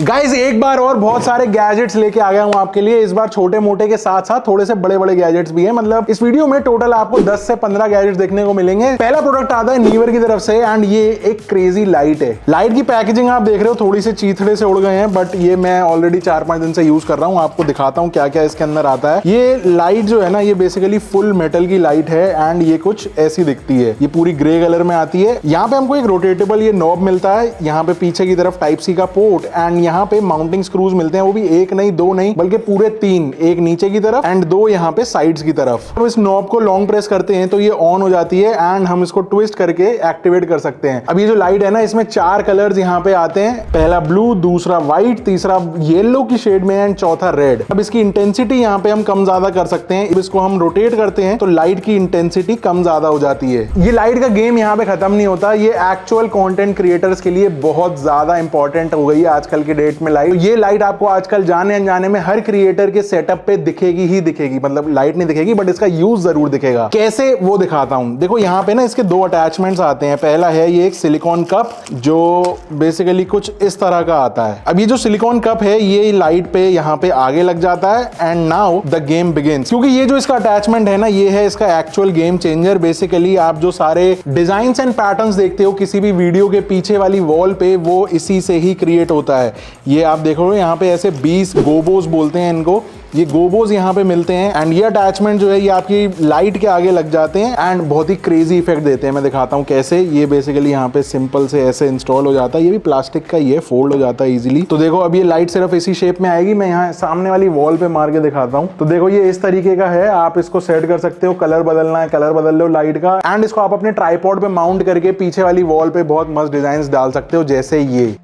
Guys एक बार और बहुत सारे गैजेट्स लेके आ गया हूं आपके लिए। इस बार छोटे मोटे के साथ साथ थोड़े से बड़े बड़े गैजेट्स भी हैं। मतलब इस वीडियो में टोटल आपको 10 से 15 गैजेट्स देखने को मिलेंगे। पहला प्रोडक्ट आता है नीवर की तरफ से एंड ये एक क्रेजी लाइट है। लाइट की पैकेजिंग आप देख रहे हो, थोड़ी सी चीथड़े से उड़ गए हैं, बट ये मैं ऑलरेडी 4-5 दिन से यूज कर रहा हूं। आपको दिखाता हूं क्या क्या इसके अंदर आता है। ये लाइट जो है ना, ये बेसिकली फुल मेटल की लाइट है एंड ये कुछ ऐसी दिखती है। ये पूरी ग्रे कलर में आती है। यहाँ पे हमको एक रोटेटेबल ये नॉब मिलता है। यहाँ पे पीछे की तरफ टाइप सी का पोर्ट एंड यहाँ पे माउंटिंग स्क्रूज मिलते हैं। वो भी एक नहीं, दो नहीं, बल्कि पूरे 3, एक नीचे की तरफ एंड 2 यहाँ पे साइड्स की तरफ। तो इस नॉब को लॉन्ग प्रेस करते हैं तो ये ऑन हो जाती है एंड हम इसको ट्विस्ट करके एक्टिवेट कर सकते हैं। अब ये जो लाइट है ना, इसमें 4 कलर्स यहाँ पे आते हैं। पहला ब्लू, दूसरा व्हाइट, तीसरा येलो की शेड में एंड चौथा रेड। अब इसकी इंटेंसिटी यहाँ पे हम कम ज्यादा कर सकते हैं। इसको हम रोटेट करते हैं तो लाइट की इंटेंसिटी कम ज्यादा हो जाती है। ये लाइट का गेम यहाँ पे खत्म नहीं होता। ये एक्चुअल कंटेंट क्रिएटर्स के लिए बहुत ज्यादा इंपॉर्टेंट हो गई है आजकल के डेट में लाइट। ये लाइट आपको आजकल जाने अनजाने में हर क्रिएटर के सेटअप पे दिखेगी ही दिखेगी। मतलब लाइट नहीं दिखेगी बट इसका यूज जरूर दिखेगा। कैसे वो दिखाता हूं। देखो यहाँ पे ना इसके 2 अटैचमेंट्स आते हैं। पहला है ये एक सिलिकॉन कप जो बेसिकली कुछ इस तरह का आता है। अब ये जो सिलिकॉन कप है ये लाइट पे यहाँ पे आगे लग जाता है and now the game begins. क्योंकि ये जो इसका अटैचमेंट है ना, ये है इसका एक्चुअल गेम चेंजर। बेसिकली आप जो सारे डिजाइन एंड पैटर्न्स देखते हो किसी भी वीडियो के पीछे वाली वॉल पे, वो इसी से ही क्रिएट होता है। ये आप देखो यहाँ पे ऐसे 20 गोबोस बोलते हैं इनको। ये गोबोस यहाँ पे मिलते हैं एंड ये अटैचमेंट जो है ये आपकी लाइट के आगे लग जाते हैं एंड बहुत ही क्रेजी इफेक्ट देते हैं। मैं दिखाता हूँ कैसे। ये बेसिकली यहाँ पे सिंपल से ऐसे इंस्टॉल हो जाता है। ये भी प्लास्टिक का ही है, फोल्ड हो जाता है इजीली। तो देखो अब ये लाइट सिर्फ इसी शेप में आएगी। मैं यहाँ सामने वाली वॉल पे मार के दिखाता हूँ। तो देखो ये इस तरीके का है। आप इसको सेट कर सकते हो, कलर बदलना है कलर बदल लो लाइट का एंड इसको आप अपने ट्राइपॉड पे माउंट करके पीछे वाली वॉल पे बहुत मस्त डिजाइन डाल सकते हो, जैसे ये।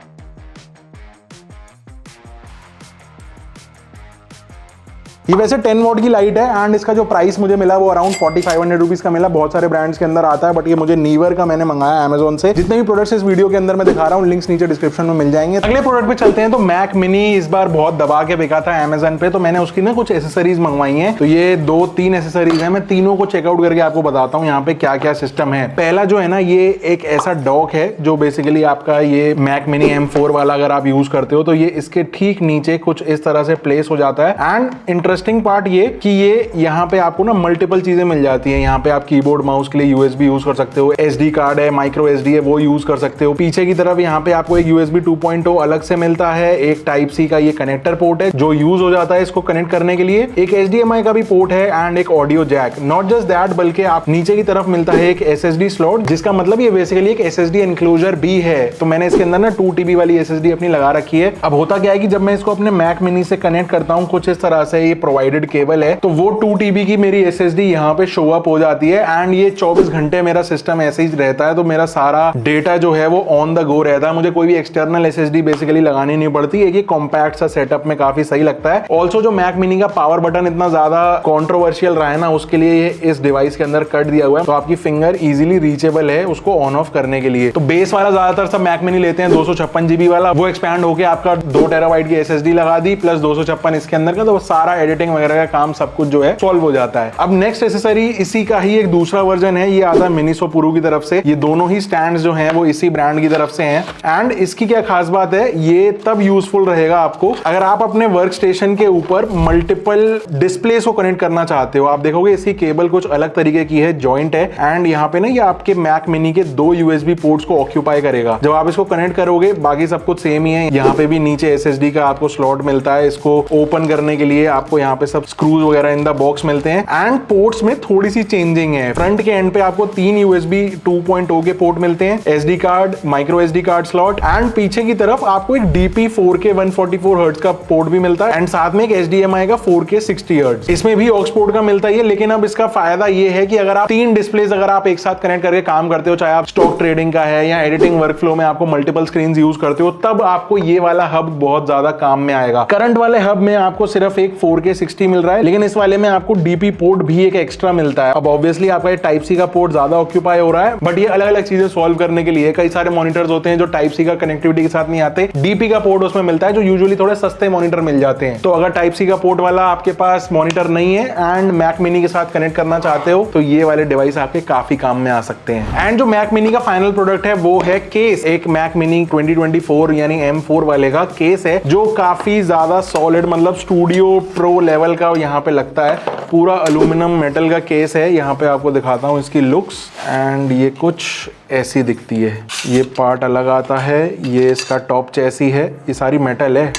ये वैसे 10 वॉट की लाइट है एंड इसका जो प्राइस मुझे मिला वो अराउंड 4500 रुपीज का मिला। बहुत सारे ब्रांड्स के अंदर आता है बट ये मुझे नीवर का मैंने मंगाया अमेजोन से। जितने भी प्रोडक्ट्स इस वीडियो के अंदर मैं दिखा रहा हूँ लिंक्स नीचे डिस्क्रिप्शन में मिल जाएंगे। अगले प्रोडक्ट पे चलते हैं। तो मैक मिनी इस बार बहुत दबा के बिका था अमेजोन पे, तो मैंने उसकी ना कुछ एसेसरीज मंगवाई हैं। तो ये 2-3 एसेसरीज है। मैं तीनों को चेकआउट करके आपको बताता हूँ यहाँ पे क्या क्या सिस्टम है। पहला जो है ना, ये एक ऐसा डॉक है जो बेसिकली आपका ये मैक मिनी M4 वाला अगर आप यूज करते हो तो ये इसके ठीक नीचे कुछ इस तरह से प्लेस हो जाता है। एंड इंटरेस्टिंग पार्ट ये कि ये यहाँ पे आपको ना मल्टीपल चीजें मिल जाती हैं। यहाँ पे आप कीबोर्ड माउस के लिए USB यूज कर सकते हो, SD कार्ड है, माइक्रो SD है, वो यूज कर सकते हो। पीछे की तरफ यहाँ पे आपको एक USB 2.0 अलग से मिलता है। एक टाइप सी का ये कनेक्टर पोर्ट है जो यूज हो जाता है इसको कनेक्ट करने के लिए। एक HDMI का भी पोर्ट है एंड एक audio jack. Not just that, बल्कि आप नीचे की तरफ मिलता है एक SSD स्लॉट, जिसका मतलब ये बेसिकली एक SSD एनक्लोजर भी है। तो मैंने इसके अंदर ना 2 TB वाली SSD अपनी लगा रखी है। अब होता क्या है कि जब मैं इसको अपने मैक मिनी से कनेक्ट करता हूँ कुछ इस तरह से, ये प्रोवाइडेड केबल है, तो वो 2 TB की मेरी SSD यहाँ पे शो अप हो जाती है एंड ये 24 घंटे मेरा सिस्टम ऐसे ही रहता है। तो मेरा सारा डेटा जो है वो ऑन द गो रहता है। मुझे कोई भी एक्सटर्नल SSD बेसिकली लगानी नहीं पड़ती। एक ये कॉम्पैक्ट सा सेटअप में काफी सही लगता है। ऑल्सो जो मैक मिनी का पावर बटन इतना ज्यादा कॉन्ट्रोवर्शियल रहा है ना, उसके लिए ये इस डिवाइस के अंदर कट दिया हुआ है, तो आपकी फिंगर इजीली रीचेबल है उसको ऑन ऑफ करने के लिए। तो बेस वाला ज्यादातर सब मैक मिनी लेते हैं 256 GB वाला, वो एक्सपैंड होकर आपका 2 TB की SSD लगा दी प्लस 256 इसके अंदर का, तो सारा एडिटिंग वगैरह का काम सब कुछ जो है सॉल्व हो जाता है। अब नेक्स्ट एसेसरी इसी का ही एक दूसरा वर्जन है। ये आता है मिनीसो पुरू की तरफ से। ये दोनों ही स्टैंड्स जो हैं वो इसी ब्रांड की तरफ से हैं एंड इसकी क्या खास बात है, ये तब यूजफुल रहेगा आपको अगर आप अपने वर्क स्टेशन के ऊपर मल्टीपल डिस्प्लेस को कनेक्ट करना चाहते हो। आप देखोगे इसकी केबल कुछ अलग तरीके की है, जॉइंट है एंड यहाँ पे ना ये आपके मैक मिनी के 2 USB पोर्ट्स को ऑक्यूपाई करेगा। जब आप इसको कनेक्ट करोगे बाकी सब कुछ सेम ही है। यहाँ पे भी नीचे SSD का आपको स्लॉट मिलता है। इसको ओपन करने के लिए आपको यहाँ पे सब स्क्रूज वगैरह इन द बॉक्स मिलते हैं एंड पोर्ट्स में थोड़ी सी चेंजिंग है। फ्रंट के एंड पे आपको 3 USB 2.0 के पोर्ट मिलते हैं, SD card, micro SD card slot and पीछे की तरफ आपको एक DP 4K 144 हर्ट्ज का पोर्ट भी मिलता है एंड साथ में एक HDMI का 4K 60 हर्ट्ज। इसमें भी ऑक्स पोर्ट का मिलता है। लेकिन अब इसका फायदा ये है कि अगर आप 3 डिस्प्लेस अगर आप एक साथ कनेक्ट करके काम करते हो, चाहे आप स्टॉक ट्रेडिंग का है या एडिटिंग वर्कफ्लो में आपको मल्टीपल स्क्रीन यूज करते हो, तब आपको ये वाला हब बहुत ज्यादा काम में आएगा। करंट वाले हब में आपको सिर्फ एक 4K 4K60 मिल रहा है, लेकिन इस वाले में आपको डीपी पोर्ट भी एक एक्स्ट्रा मिलता है। अब ऑब्वियसली आपका टाइप सी का पोर्ट ज्यादा ऑक्यूपाई हो रहा है, बट ये अलग अलग चीजें सॉल्व करने के लिए कई सारे मॉनिटर्स होते हैं जो टाइप सी का कनेक्टिविटी के साथ नहीं आते, डीपी का पोर्ट उसमें मिलता है जो यूजुअली थोड़े सस्ते मॉनिटर मिल जाते हैं। तो अगर टाइप सी का पोर्ट वाला आपके पास मॉनिटर नहीं है एंड मैक मिनी के साथ कनेक्ट करना चाहते हो तो ये वाले डिवाइस आपके काफी काम में आ सकते हैं। एंड जो मैक मिनी का फाइनल प्रोडक्ट है वो है केस। एक मैक मिनी 2024 यानी M4 वाले का केस है जो काफी ज्यादा सॉलिड, मतलब स्टूडियो प्रो लेवल का यहाँ पे लगता है। पूरा अल्यूमिनियम मेटल का केस है। यहाँ पे आपको दिखाता हूँ इसकी लुक्स, एंड ये कुछ ऐसी दिखती है। ये पार्ट अलग आता है, ये इसका टॉप चेसी है, ये सारी मेटल है।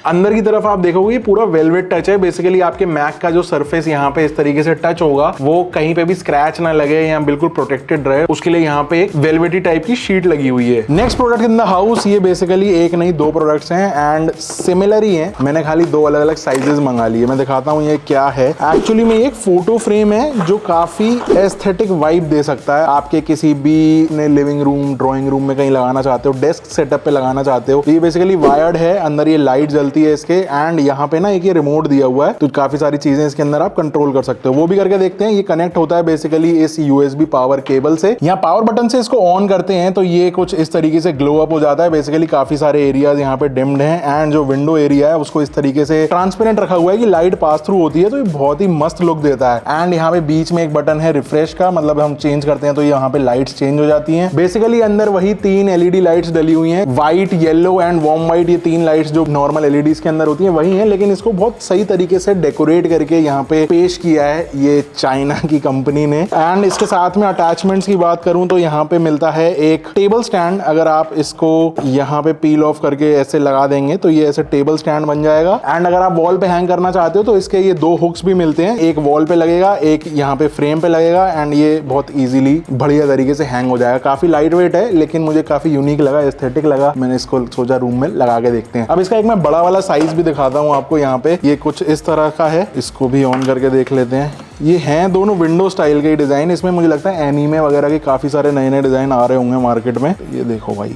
अंदर की तरफ आप देखोगे ये पूरा वेलवेट टच है। बेसिकली आपके मैक का जो सरफेस यहाँ पे इस तरीके से टच होगा वो कहीं पे भी स्क्रैच ना लगे या बिल्कुल प्रोटेक्टेड रहे, उसके लिए यहाँ पे एक वेलवेटी टाइप की शीट लगी हुई है। Next product in the house, ये बेसिकली एक नहीं दो प्रोडक्ट्स हैं एंड सिमिलर ही हैं। मैंने खाली दो अलग अलग साइजेस मंगा लिए। मैं दिखाता हूँ ये क्या है। एक्चुअली में एक फोटो फ्रेम है जो काफी एस्थेटिक वाइब दे सकता है। आपके किसी भी लिविंग रूम, ड्रॉइंग रूम में कहीं लगाना चाहते हो, डेस्क सेटअप पे लगाना चाहते हो। ये बेसिकली वायर्ड है, अंदर ये लाइट जलती है इसके, एंड यहाँ पे ना एक ये रिमोट दिया हुआ है तो काफी सारी चीजें इसके अंदर आप कंट्रोल कर सकते हो। वो भी करके देखते हैं। ये कनेक्ट होता है बेसिकली इस USB पावर केबल से। यहाँ पावर बटन से इसको ऑन करते हैं तो ये कुछ इस तरीके से ग्लो अप हो जाता है। बेसिकली काफी सारे एरियाज यहाँ पे डिम्ड हैं एंड जो विंडो एरिया है उसको इस तरीके से ट्रांसपेरेंट रखा हुआ है कि लाइट पास थ्रू होती है, तो ये बहुत ही मस्त लुक देता है। एंड यहाँ पे बीच में एक बटन है रिफ्रेश का, मतलब हम चेंज करते हैं तो यहाँ पे लाइट्स चेंज हो जाती हैं। बेसिकली अंदर वही 3 LED लाइट्स डली हुई हैं, white, yellow and warm white. ये 3 लाइट्स जो नॉर्मल LEDs के अंदर होती है वही है, लेकिन इसको बहुत सही तरीके से डेकोरेट करके यहाँ पे पेश किया है ये चाइना की कंपनी ने। एंड इसके साथ में अटैचमेंट्स की बात करूं तो यहाँ पे मिलता है एक टेबल स्टैंड। अगर आप इसको यहाँ पे पील ऑफ करके ऐसे लगा देंगे तो ये ऐसे टेबल स्टैंड बन जाएगा। एंड अगर आप वॉल पे हैंग करना चाहते हो तो इसके ये 2 हुक्स भी मिलते हैं, एक वॉल पे लगेगा, एक यहाँ पे फ्रेम पे लगेगा, एंड ये बहुत इजीली बढ़िया तरीके से हैंग हो जाएगा। काफी लाइट वेट है लेकिन मुझे काफी यूनिक लगा, एस्थेटिक लगा। मैंने इसको सोचा रूम में लगा के देखते हैं। अब इसका एक मैं बड़ा वाला साइज भी दिखाता हूँ आपको। यहाँ पे ये कुछ इस तरह का है, इसको भी ऑन करके देख लेते हैं। ये हैं दोनों विंडो स्टाइल के डिजाइन। इसमें मुझे लगता है एनीमे वगैरह के काफी सारे नए नए डिजाइन आ रहे होंगे मार्केट में। ये देखो भाई,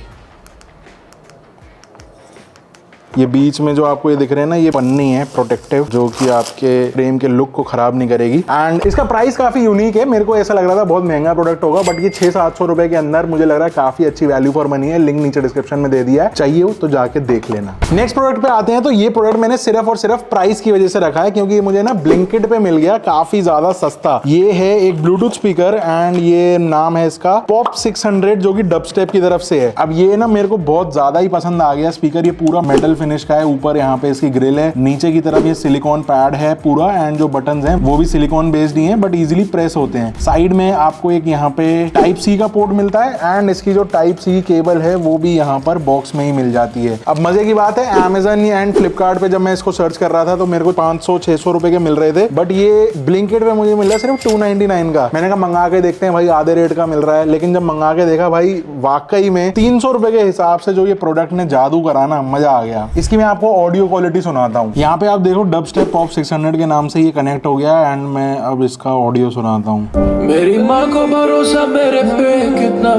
ये बीच में जो आपको ये दिख रहे हैं ना, ये पन्नी है प्रोटेक्टिव जो कि आपके फ्रेम के लुक को खराब नहीं करेगी। एंड इसका प्राइस काफी यूनिक है। मेरे को ऐसा लग रहा था बहुत महंगा प्रोडक्ट होगा, बट ये 600-700 रुपए के अंदर मुझे लग रहा है काफी अच्छी वैल्यू फॉर मनी है। लिंक नीचे डिस्क्रिप्शन में दे दिया है, चाहिए हो तो जाके देख लेना। नेक्स्ट प्रोडक्ट पे आते हैं। तो ये प्रोडक्ट मैंने सिर्फ और सिर्फ प्राइस की वजह से रखा है क्योंकि मुझे ना ब्लिंकिट पे मिल गया काफी ज्यादा सस्ता। ये है एक ब्लूटूथ स्पीकर एंड ये नाम है इसका पॉप 600 जो कि डबस्टेप की तरफ से है। अब ये ना मेरे को बहुत ज्यादा ही पसंद आ गया स्पीकर। ये पूरा मेटल फिनिश का है, ऊपर यहाँ पे इसकी ग्रिल है, नीचे की तरफ ये सिलिकॉन पैड है पूरा, एंड जो बटन्स हैं वो भी सिलिकॉन बेस्ड ही हैं बट इजीली प्रेस होते हैं। साइड में आपको एक यहाँ पे टाइप सी का पोर्ट मिलता है एंड इसकी जो टाइप सी केबल है वो भी यहाँ पर बॉक्स में ही मिल जाती है। अब मजे की बात है, Amazon एंड फ्लिपकार्ट पे जब मैं इसको सर्च कर रहा था तो मेरे को 500-600 रुपए के मिल रहे थे, बट ये ब्लिंकिट पे मुझे मिल रहा है सिर्फ 299 का। मैंने कहा मंगा के देखते हैं भाई, आधे रेट का मिल रहा है। लेकिन जब मंगा के देखा भाई वाकई में 300 रुपए के हिसाब से जो ये प्रोडक्ट ने जादू कराना, मजा आ गया। इसकी मैं आपको ऑडियो क्वालिटी सुनाता हूँ। यहाँ पे आप देखो डबस्टेप पॉप 600 के नाम से ये कनेक्ट हो गया एंड मैं अब इसका ऑडियो सुनाता हूँ। मेरी माँ को भरोसा मेरे पे कितना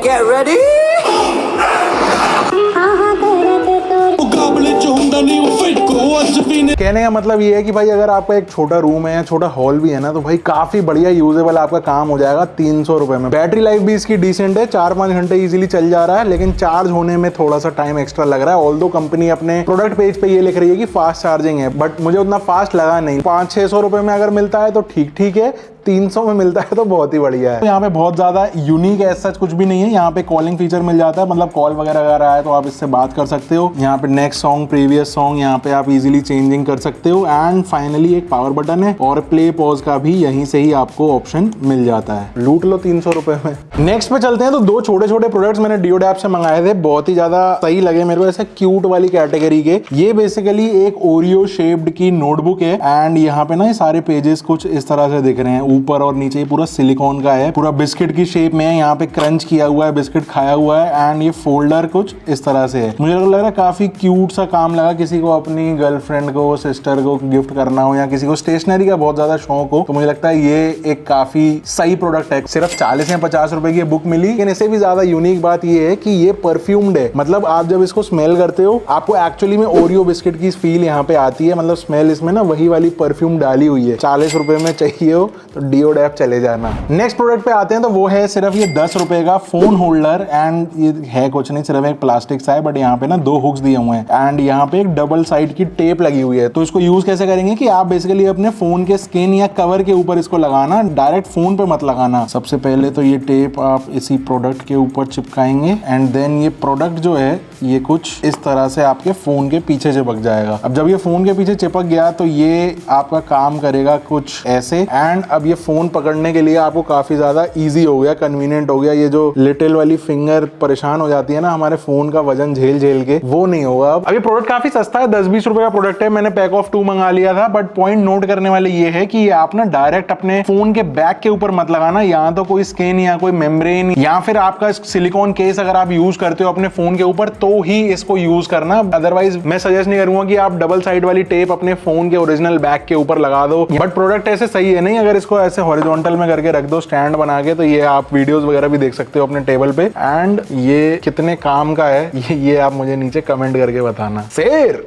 Get ready? कहने का मतलब ये है कि भाई अगर आपका एक छोटा रूम है या छोटा हॉल भी है ना तो भाई काफी बढ़िया यूजेबल आपका काम हो जाएगा 300 रुपए में। बैटरी लाइफ भी इसकी डिसेंट है, 4-5 घंटे इजीली चल जा रहा है, लेकिन चार्ज होने में थोड़ा सा टाइम एक्स्ट्रा लग रहा है। ऑल्दो कंपनी अपने प्रोडक्ट पेज पे ये लिख रही है कि फास्ट चार्जिंग है, बट मुझे उतना फास्ट लगा नहीं। 500-600 रुपए में अगर मिलता है तो ठीक है, 300 में मिलता है तो बहुत ही बढ़िया है। तो यहाँ पे बहुत ज्यादा यूनिक ऐसा कुछ भी नहीं है। यहाँ पे कॉलिंग फीचर मिल जाता है, मतलब कॉल वगैरह अगर आए तो आप इससे बात कर सकते हो। यहाँ पे नेक्स्ट सॉन्ग, प्रीवियस सॉन्ग यहाँ पे आप इजीली चेंजिंग कर सकते हो। एंड फाइनली एक पावर बटन है और प्ले पॉज का भी यहीं से ही आपको ऑप्शन मिल जाता है। लूट लो 300 रुपए में। नेक्स्ट पे चलते हैं। तो 2 छोटे छोटे प्रोडक्ट्स मैंने डियोडैप से मंगाए थे, बहुत ही ज्यादा सही लगे मेरे को, ऐसे क्यूट वाली कैटेगरी के। ये बेसिकली एक ओरियो शेप्ड की नोटबुक है एंड यहाँ पे ना ये सारे पेजेस कुछ इस तरह से दिख रहे हैं। ऊपर और नीचे पूरा सिलिकॉन का है, पूरा बिस्किट की शेप में है, यहाँ पे क्रंच किया हुआ है, बिस्किट खाया हुआ है एंड ये फोल्डर कुछ इस तरह से है। मुझे लग रहा है काफी क्यूट सा काम लगा, किसी को अपनी गर्लफ्रेंड को, सिस्टर को गिफ्ट करना हो या किसी को स्टेशनरी का बहुत ज्यादा शौक हो तो मुझे लगता है ये एक काफी सही प्रोडक्ट है। सिर्फ 40 या 50 रुपए की बुक मिली, लेकिन इससे भी ज्यादा यूनिक बात ये है कि ये परफ्यूम्ड है। मतलब आप जब इसको स्मेल करते हो आपको एक्चुअली में ओरियो बिस्किट की फील यहाँ पे आती है। मतलब स्मेल इसमें ना वही वाली परफ्यूम डाली हुई है। 40 रुपए में चाहिए हो तो डिओडैप चले जाना। नेक्स्ट प्रोडक्ट पे आते हैं तो वो है सिर्फ ये 10 रुपए का फोन होल्डर एंड ये है कुछ नहीं, सिर्फ एक प्लास्टिक सा है, बट यहाँ पे ना 2 हुक्स दिए हुए हैं एंड यहाँ पे एक डबल साइड की टेप लगी हुई है। तो इसको यूज कैसे करेंगे कि आप बेसिकली अपने फोन के स्क्रीन या कवर के ऊपर इसको लगाना, डायरेक्ट फोन पे मत लगाना। सबसे पहले तो ये टेप आप इसी प्रोडक्ट के ऊपर चिपकाएंगे एंड देन ये प्रोडक्ट जो है ये कुछ इस तरह से आपके फोन के पीछे चिपक जाएगा। अब जब ये फोन के पीछे चिपक गया तो ये आपका काम करेगा कुछ ऐसे एंड अब ये फोन पकड़ने के लिए आपको काफी ज्यादा इजी हो गया, कन्वीनियंट हो गया। ये जो लिटिल वाली फिंगर परेशान हो जाती है ना हमारे फोन का वजन झेल झेल के, वो नहीं होगा। अब ये प्रोडक्ट काफी सस्ता है, 10-20 रुपए का प्रोडक्ट है। मैंने पैक ऑफ 2 मंगा लिया था, बट पॉइंट नोट करने वाले ये है कि ये आप ना डायरेक्ट अपने फोन के बैक के ऊपर मत लगाना, या तो कोई स्किन या कोई मेम्ब्रेन या फिर आपका सिलिकॉन केस अगर आप यूज करते हो अपने फोन के ऊपर तो ही इसको यूज करना। अदरवाइज मैं सजेस्ट नहीं करूंगा कि आप डबल साइड वाली टेप अपने फोन के ओरिजिनल बैक के ऊपर लगा दो। बट प्रोडक्ट ऐसे सही है नहीं, अगर इसको ऐसे हॉरिजॉन्टल में करके रख दो स्टैंड बना के, तो ये आप वीडियोस वगैरह भी देख सकते हो अपने टेबल पे। एंड ये कितने काम का है ये आप मुझे नीचे कमेंट करके बताना। शेर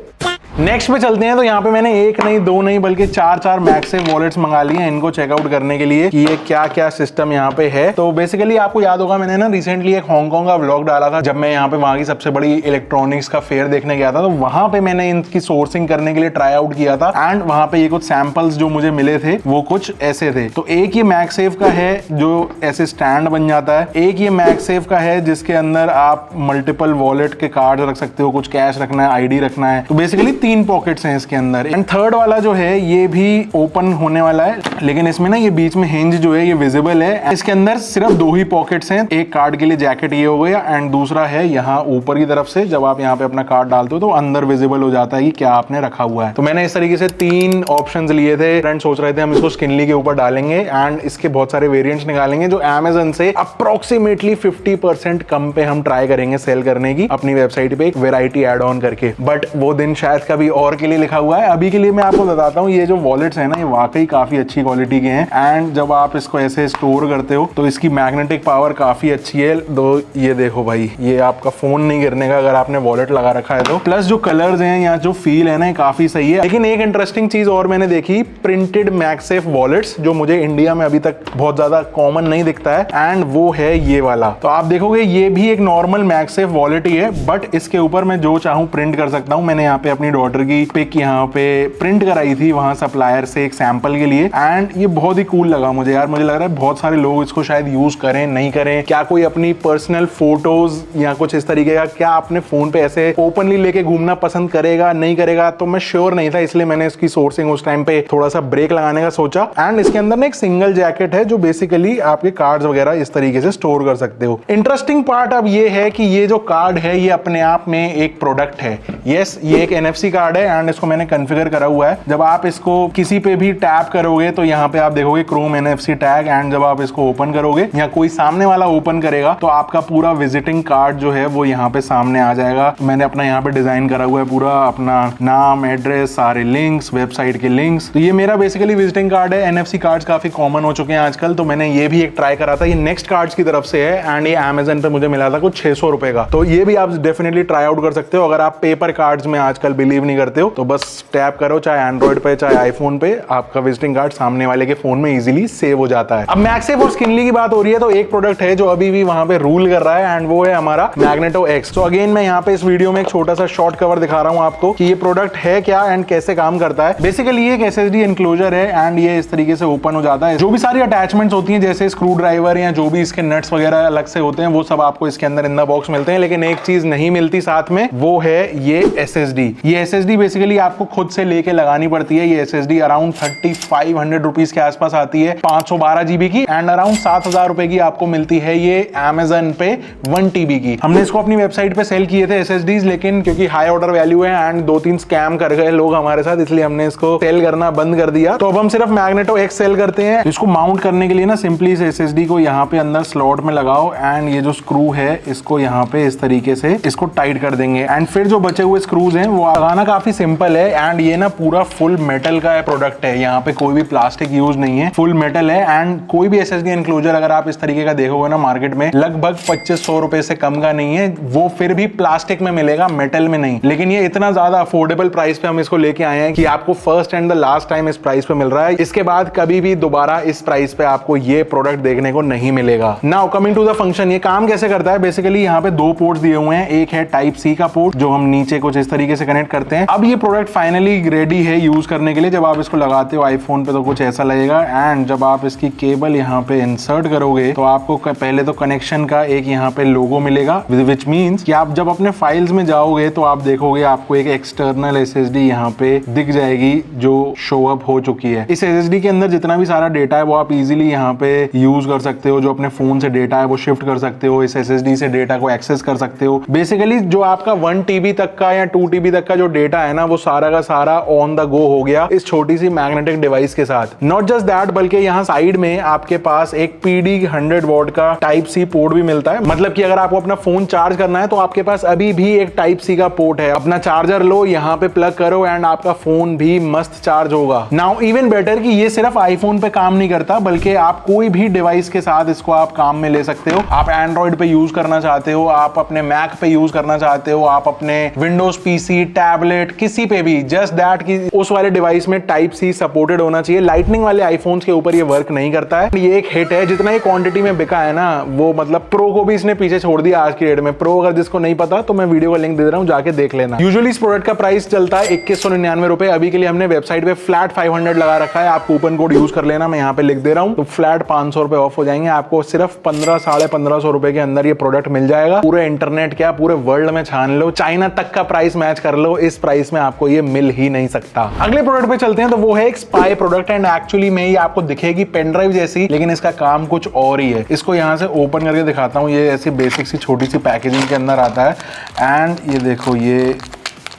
नेक्स्ट पे चलते हैं तो यहाँ पे मैंने 1 नहीं 2 नहीं बल्कि 4 मैगसेफ वॉलेट्स मंगा लिए हैं इनको चेकआउट करने के लिए कि ये क्या क्या सिस्टम यहाँ पे है। तो बेसिकली आपको याद होगा मैंने ना रिसेंटली एक हांगकांग का व्लॉग डाला था जब मैं यहाँ पे वहां की सबसे बड़ी इलेक्ट्रॉनिक्स का फेयर देखने गया था। तो वहां पे मैंने इनकी सोर्सिंग करने के लिए ट्राई आउट किया था एंड वहां पे ये कुछ सैंपल्स जो मुझे मिले थे वो कुछ ऐसे थे। तो एक ये मैगसेफ का है जो ऐसे स्टैंड बन जाता है, एक ये मैगसेफ का है जिसके अंदर आप मल्टीपल वॉलेट के कार्ड रख सकते हो, कुछ कैश रखना है, आईडी रखना है। तो बेसिकली 3 पॉकेट्स हैं इसके अंदर। एंड थर्ड वाला जो है ये भी ओपन होने वाला है, लेकिन इसमें ना ये बीच में हिंज जो है ये विजिबल है। इसके अंदर सिर्फ 2 ही पॉकेट्स हैं, एक कार्ड के लिए जैकेट ये हो गया एंड दूसरा है यहाँ ऊपर की तरफ से जब आप यहाँ पे अपना कार्ड डालते हो तो अंदर विजिबल हो जाता है कि क्या आपने रखा हुआ है। तो मैंने इस तरीके से 3 ऑप्शंस लिए थे। फ्रेंड सोच रहे थे हम इसको स्किनली के ऊपर डालेंगे एंड इसके बहुत सारे वेरिएंट्स निकालेंगे जो Amazon से अप्रोक्सीमेटली 50% कम पे हम ट्राई करेंगे सेल करने की अपनी वेबसाइट पे एक वैरायटी ऐड ऑन करके। बट वो दिन शायद कभी और के लिए लिखा हुआ है। अभी के लिए मैं आपको बताता हूँ ये जो वॉलेट्स है ना ये वाकई काफी अच्छी क्वालिटी के हैं एंड जब आप इसको ऐसे स्टोर करते हो तो इसकी मैग्नेटिक पावर काफी अच्छी है। तो ये देखो भाई ये आपका फोन नहीं गिरने का अगर आपने वॉलेट लगा रखा है तो। प्लस जो कलर्स हैं या जो फील है ना काफी सही है। लेकिन एक इंटरेस्टिंग चीज और मैंने देखी, प्रिंटेड मैगसेफ वॉलेट्स जो मुझे इंडिया में अभी तक बहुत ज्यादा कॉमन नहीं दिखता है एंड वो है ये वाला। तो आप देखोगे ये भी एक नॉर्मल मैगसेफ वॉलेट ही है बट इसके ऊपर मैं जो चाहूँ प्रिंट कर सकता हूँ। मैंने यहाँ पे अपनी डॉटर की पिक यहाँ पे प्रिंट कराई थी वहां सप्लायर से एक सैंपल के लिए एंड ये बहुत ही कूल लगा मुझे यार। मुझे लग रहा है बहुत सारे लोग इसको शायद यूज करें नहीं करें, क्या कोई अपनी पर्सनल फोटोज या कुछ इस तरीके का क्या अपने फोन पे ऐसे ओपनली लेके घूमना पसंद करेगा नहीं करेगा। तो मैं श्योर नहीं था इसलिए मैंने इसकी सोर्सिंग उस टाइम पे थोड़ा सा ब्रेक लगाने का सोचा। एंड इसके अंदर ना एक सिंगल जैकेट है जो बेसिकली आपके कार्ड्स वगैरह इस तरीके से स्टोर कर सकते हो। इंटरेस्टिंग पार्ट अब ये है कि ये जो कार्ड है ये अपने आप में एक प्रोडक्ट है। यस ये एक NFC कार्ड है एंड इसको मैंने कॉन्फ़िगर करा हुआ है। जब आप इसको किसी पे भी टैप करोगे तो यहाँ पे आप देखोगे क्रोम NFC टैग एंड जब आप इसको ओपन करोगे या कोई सामने वाला ओपन करेगा तो आपका पूरा विजिटिंग कार्ड जो है वो यहाँ पे सामने आ जाएगा। मैंने अपना यहाँ पे डिजाइन करा हुआ है पूरा अपना नाम, एड्रेस, सारे लिंक्स, वेबसाइट के लिंक्स। तो ये मेरा बेसिकली विजिटिंग कार्ड है। NFC कार्ड्स काफी कॉमन हो चुके हैं आजकल, तो मैंने ये भी एक ट्राई करा था। ये नेक्स्ट कार्ड्स की तरफ से है एंड ये Amazon पे मुझे मिला था कुछ 600 रुपए का। तो ये भी आप डेफिनेटली ट्राई आउट कर सकते हो अगर आप पेपर कार्ड्स में आजकल बिलीव नहीं करते हो। तो बस टैप करो चाहे एंड्रॉइड पे चाहे आईफोन पे, आपका विजिटिंग कार्ड सामने वाले के फोन में इजीली सेव हो जाता है। अब मैगसेफ और स्किनली की बात हो रही है तो एक प्रोडक्ट है जो अभी भी वहां पे रूल कर रहा है एंड वो है हमारा मैग्नेटो X। तो अगेन मैं यहाँ पे इस वीडियो में एक छोटा सा शॉर्ट कवर दिखा रहा हूँ आपको कि ये प्रोडक्ट है क्या एंड कैसे काम करता है। बेसिकली ये एक SSD एनक्लोजर है एंड ये इस तरीके से ओपन हो जाता है। जो भी सारी अटैचमेंट्स होती हैं जैसे स्क्रू ड्राइवर या जो भी इसके नट्स वगैरह अलग से होते हैं वो सब आपको इसके अंदर इन द बॉक्स मिलते हैं। लेकिन एक चीज नहीं मिलती साथ में, वो है ये SSD। ये SSD बेसिकली आपको खुद से लेके लगानी पड़ती है। ये SSD अराउंड 3500 रुपीज के आसपास आती है, 512 GB की, एंड अराउंड 7000 रुपए की आपको मिलती है ये Amazon पे 1 TB की। हमने इसको अपनी वेबसाइट पे सेल किए थे SSDs, लेकिन क्योंकि हाई ऑर्डर वैल्यू है एंड 2-3 स्कैम कर गए लोग हमारे साथ, इसलिए हमने इसको सेल करना बंद कर दिया। तो अब हम सिर्फ मैग्नेटो X सेल करते हैं। इसको माउंट करने के लिए ना सिंपली इस SSD को यहाँ पे अंदर स्लॉट में लगाओ एंड ये जो स्क्रू है इसको यहाँ पे इस तरीके से इसको टाइट कर देंगे एंड फिर जो बचे हुए स्क्रूज हैं वो लगाना काफी सिंपल है। एंड ये ना पूरा फुल मेटल का प्रोडक्ट है, यहाँ पे कोई भी प्लास्टिक यूज नहीं है, फुल मेटल है। एंड कोई भी SSD एनक्लोजर अगर आप इस तरीके का देखोगे ना मार्केट में लगभग 2500 रुपए से कम का नहीं है, वो फिर भी प्लास्टिक में मिलेगा, मेटल में नहीं। लेकिन ये इतना ज्यादा अफोर्डेबल प्राइस पे हम इसको लेके आए हैं कि आपको first and the last time इस प्राइस पे मिल रहा है। इसके बाद कभी भी दोबारा इस प्राइस पे आपको ये प्रोडक्ट देखने को नहीं मिलेगा। Now coming to the function, ये काम कैसे करता है? बेसिकली यहाँ पे 2 पोर्ट्स दिए हुए हैं, एक है टाइप सी का पोर्ट जो हम नीचे कुछ इस तरीके से कनेक्ट करते हैं। अब ये प्रोडक्ट फाइनली रेडी है यूज करने के लिए। जब आप इसको लगाते हो आईफोन पे तो कुछ ऐसा लगेगा, एंड जब आप इसकी केबल यहाँ पे इंसर्ट करोगे तो आपको पहले तो कनेक्शन का एक यहाँ पे लोगो मिलेगा, विच मीन्स कि आप जब अपने फाइल्स में जाओगे तो आप देखोगे आपको एक एक्सटर्नल SSD यहाँ पे दिख जाएगी जो शो अप हो चुकी है। इस SSD के अंदर जितना भी सारा डेटा है वो आप इजीली यहाँ पे यूज कर सकते हो। जो अपने फोन से डेटा है वो शिफ्ट कर सकते हो, इस SSD से डेटा को एक्सेस कर सकते हो। बेसिकली जो आपका 1 TB तक का या 2 TB तक का जो डेटा है ना वो सारा का सारा ऑन द गो हो गया इस छोटी सी मैग्नेटिक डिवाइस के साथ। नॉट जस्ट दैट, बल्कि यहाँ साइड में आपके पास एक PD 100 वॉट का टाइप सी पोर्ट भी मिलता है। मतलब कि अगर आपको अपना फोन चार्ज करना है तो आपके पास अभी भी एक टाइप सी का पोर्ट है। अपना चार्जर लो, यहाँ पे प्लग करो एंड आपका फोन भी मस्त चार्ज होगा। नाउ इवन बेटर कि ये सिर्फ आईफोन पे काम नहीं करता, बल्कि आप कोई भी डिवाइस के साथ इसको आप काम में ले सकते हो। आप एंड्रॉइड पे यूज करना चाहते हो, आप अपने मैक पे यूज करना चाहते हो, आप अपने विंडोज PC, टैबलेट, किसी पे भी, जस्ट दैट कि उस वाले डिवाइस में टाइप सी सपोर्टेड होना चाहिए। लाइटनिंग वाले आईफोन्स के ऊपर ये वर्क नहीं करता है। ये एक हिट है, जितना ये क्वांटिटी में बिका है ना वो मतलब प्रो को भी इसने पीछे छोड़ दिया आज की डेट में। प्रो अगर जिसको नहीं पता तो मैं वीडियो का लिंक दे रहा हूँ, जाके देख लेना। यूजुअली इस प्रोडक्ट का प्राइस चलता है 2199 रुपए। अभी के लिए हमने वेबसाइट पे फ्लैट 500 लगा रखा है, आप कूपन कोड यूज कर लेना, मैं यहाँ पे लिख दे रहा हूँ, तो फ्लैट 500 रुपए ऑफ हो जाएंगे। आपको सिर्फ 1500-1550 रुपए के अंदर ये प्रोडक्ट मिल जाएगा। पूरे इंटरनेट क्या पूरे वर्ल्ड में छान लो, चाइना तक का प्राइस मैच कर लो, इस प्राइस में आपको ये मिल ही नहीं सकता। अगले प्रोडक्ट पे चलते हैं, तो वो है एक स्पाई प्रोडक्ट एंड एक्चुअली में ये आपको दिखेगी पेन ड्राइव जैसी, लेकिन इसका काम कुछ और ही है। इसको यहाँ से ओपन करके दिखाता हूँ। ये ऐसी बेसिक सी छोटी सी पैकेजिंग के अंदर आता है एंड ये देखो ये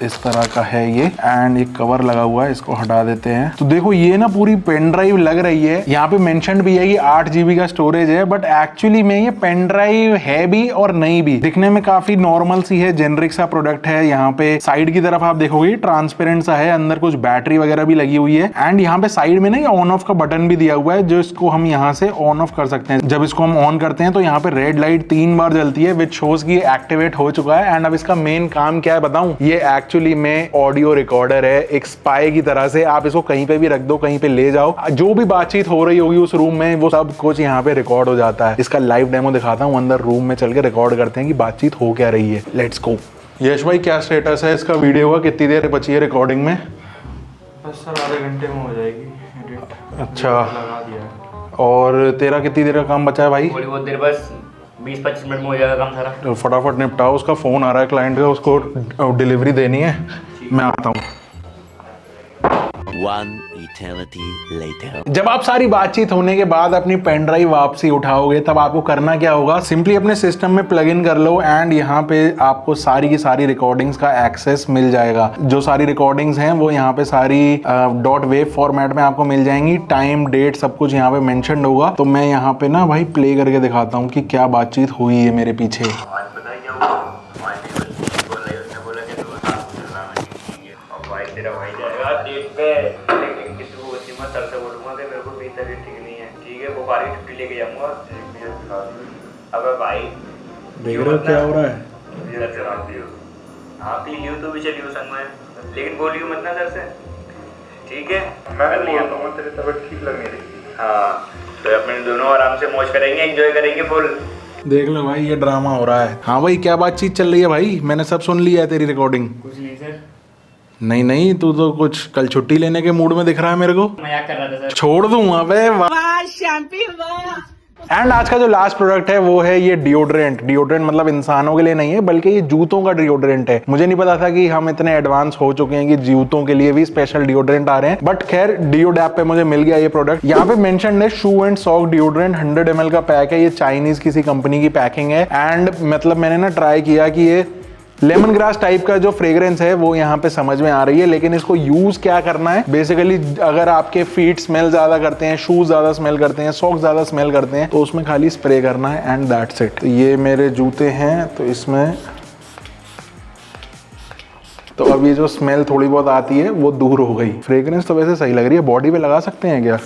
इस तरह का है ये, एंड एक कवर लगा हुआ है, इसको हटा देते हैं। तो देखो ये ना पूरी पेन ड्राइव लग रही है। यहाँ पे मेंशन भी है कि 8 GB का स्टोरेज है, बट एक्चुअली में ये पेन ड्राइव है भी और नहीं भी। दिखने में काफी नॉर्मल सी है, जेनरिक सा प्रोडक्ट है। यहाँ पे साइड की तरफ आप देखोगे ट्रांसपेरेंट सा है, अंदर कुछ बैटरी वगैरह भी लगी हुई है एंड यहाँ पे साइड में ना ऑन ऑफ का बटन भी दिया हुआ है, जो इसको हम यहाँ से ऑन ऑफ कर सकते हैं। जब इसको हम ऑन करते हैं तो यहाँ पे रेड लाइट 3 बार जलती है, विच शोज की एक्टिवेट हो चुका है। एंड अब इसका मेन काम क्या है बताऊं, ये एक्चुअली में ऑडियो रिकॉर्डर है, एक स्पाई की तरह से। आप इसको कहीं पे भी रख दो, कहीं पे ले जाओ, जो भी बातचीत हो रही होगी उस रूम में वो सब कुछ यहाँ पे रिकॉर्ड हो जाता है। इसका लाइव डेमो दिखाता हूँ, अंदर रूम में चल के रिकॉर्ड करते हैं कि बातचीत हो क्या रही है। Let's go. यश भाई क्या स्टेटस है इसका वीडियो का, कितनी देर बची है रिकॉर्डिंग में? बस सर आधे घंटे में हो जाएगी एडिट। अच्छा, लगा दिया। और तेरा कितनी देर का काम बचा है भाई? थोड़ी बहुत देर, बस 20-25 मिनट में हो जाएगा काम सारा। तो फटाफट निपटाओ, उसका फोन आ रहा है क्लाइंट का, उसको डिलीवरी देनी है, मैं आता हूँ। One eternity later. जब आप सारी बातचीत होने के बाद अपनी पेन ड्राइव वापसी उठाओगे तब आपको करना क्या होगा, सिंपली अपने सिस्टम में प्लग इन कर लो एंड यहाँ पे आपको सारी की सारी रिकॉर्डिंग्स का एक्सेस मिल जाएगा। जो सारी रिकॉर्डिंग्स हैं वो यहाँ पे सारी .wave फॉर्मेट में आपको मिल जाएंगी, टाइम डेट सब कुछ यहाँ पे मेंशन्ड होगा। तो मैं यहाँ पे ना भाई प्ले करके दिखाता हूँ कि क्या बातचीत हुई है मेरे पीछे। लेके जाऊंगा अब भाई देख रहे हो क्या हो रहा है? आप ही लियो तो भी चलियो संग में, लेकिन बोलियो मत ना सर से, ठीक है? मैं लिया तो तेरी तबीयत ठीक लगने लगी। हाँ तो अपने दोनों आराम से मौज करेंगे, एंजॉय करेंगे फुल। देख लो भाई ये ड्रामा हो रहा है। हाँ भाई क्या बातचीत चल रही है भाई? मैंने सब सुन लिया है तेरी रिकॉर्डिंग। कुछ नहीं सर। नहीं नहीं, तू तो कुछ कल छुट्टी लेने के मूड में दिख रहा है मेरे को। मजाक कर रहा था सर। छोड़ दूं अबे। एंड आज का जो लास्ट प्रोडक्ट है वो है ये डिओड्रेंट मतलब इंसानों के लिए नहीं है बल्कि ये जूतों का डिओड्रेंट है। मुझे नहीं पता था कि हम इतने एडवांस हो चुके हैं कि जूतों के लिए भी स्पेशल डिओड्रेंट आ रहे हैं, बट खैर डिओडैप पे मुझे मिल गया ये प्रोडक्ट। यहाँ पे मेंशन है शू एंड सॉक डिओड्रेंट 100 ml का पैक है। ये चाइनीज किसी कंपनी की पैकिंग है एंड मतलब मैंने ना ट्राई किया कि ये लेमन ग्रास टाइप का जो फ्रेग्रेंस है वो यहाँ पे समझ में आ रही है, लेकिन इसको यूज क्या करना है बेसिकली, अगर आपके फीट स्मेल ज्यादा करते हैं, शूज ज्यादा स्मेल करते हैं, सॉक्स ज्यादा स्मेल करते हैं, तो उसमें खाली स्प्रे करना है एंड दैट्स इट। ये मेरे जूते हैं तो इसमें तो अब ये जो स्मेल थोड़ी बहुत आती है वो दूर हो गई। फ्रेग्रेंस तो वैसे सही लग रही है, बॉडी पे लगा सकते हैं क्या?